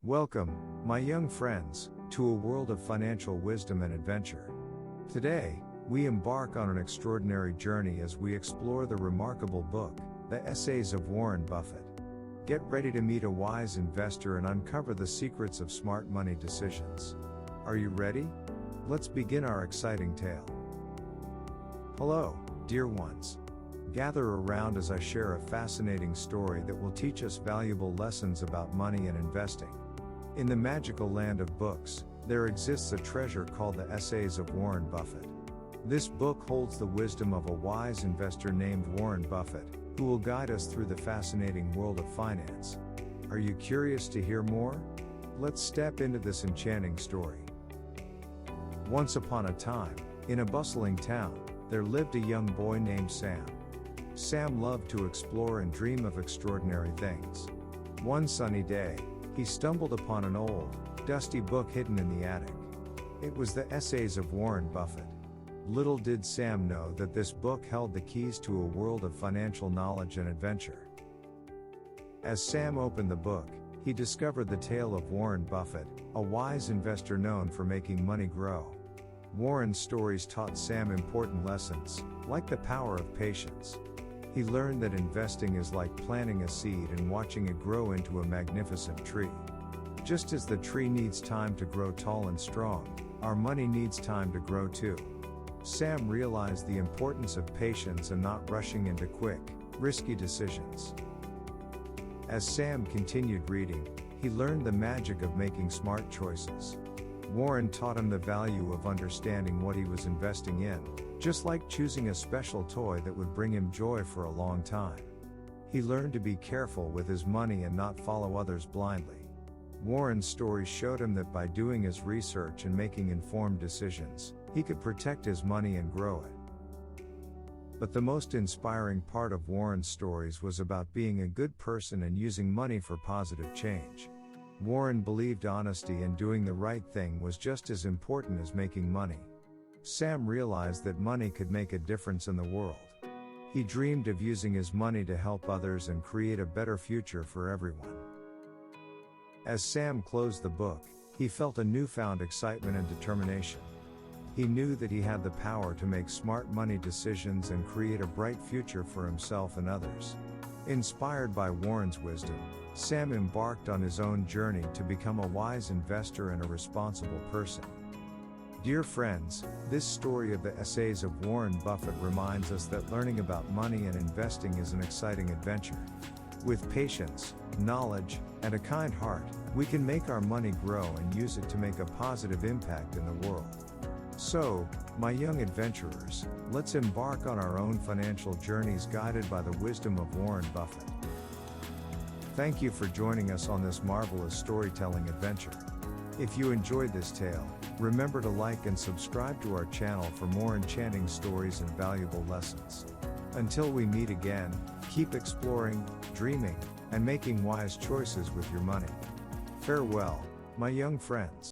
Welcome, my young friends, to a world of financial wisdom and adventure. Today, we embark on an extraordinary journey as we explore the remarkable book, The Essays of Warren Buffett. Get ready to meet a wise investor and uncover the secrets of smart money decisions. Are you ready? Let's begin our exciting tale. Hello, dear ones. Gather around as I share a fascinating story that will teach us valuable lessons about money and investing. In the magical land of books, there exists a treasure called the Essays of Warren Buffett. This book holds the wisdom of a wise investor named Warren Buffett, who will guide us through the fascinating world of finance. Are you curious to hear more? Let's step into this enchanting story. Once upon a time, in a bustling town, there lived a young boy named Sam. Sam loved to explore and dream of extraordinary things. One sunny day, he stumbled upon an old, dusty book hidden in the attic. It was the Essays of Warren Buffett. Little did Sam know that this book held the keys to a world of financial knowledge and adventure. As Sam opened the book, he discovered the tale of Warren Buffett, a wise investor known for making money grow. Warren's stories taught Sam important lessons, like the power of patience. He learned that investing is like planting a seed and watching it grow into a magnificent tree. Just as the tree needs time to grow tall and strong, our money needs time to grow too. Sam realized the importance of patience and not rushing into quick, risky decisions. As Sam continued reading, he learned the magic of making smart choices. Warren taught him the value of understanding what he was investing in, just like choosing a special toy that would bring him joy for a long time. He learned to be careful with his money and not follow others blindly. Warren's stories showed him that by doing his research and making informed decisions, he could protect his money and grow it. But the most inspiring part of Warren's stories was about being a good person and using money for positive change. Warren believed honesty and doing the right thing was just as important as making money. Sam realized that money could make a difference in the world. He dreamed of using his money to help others and create a better future for everyone. As Sam closed the book, he felt a newfound excitement and determination. He knew that he had the power to make smart money decisions and create a bright future for himself and others. Inspired by Warren's wisdom, Sam embarked on his own journey to become a wise investor and a responsible person. Dear friends, this story of the Essays of Warren Buffett reminds us that learning about money and investing is an exciting adventure. With patience, knowledge, and a kind heart, we can make our money grow and use it to make a positive impact in the world. So, my young adventurers, let's embark on our own financial journeys guided by the wisdom of Warren Buffett. Thank you for joining us on this marvelous storytelling adventure. If you enjoyed this tale, remember to like and subscribe to our channel for more enchanting stories and valuable lessons. Until we meet again, keep exploring, dreaming, and making wise choices with your money. Farewell, my young friends.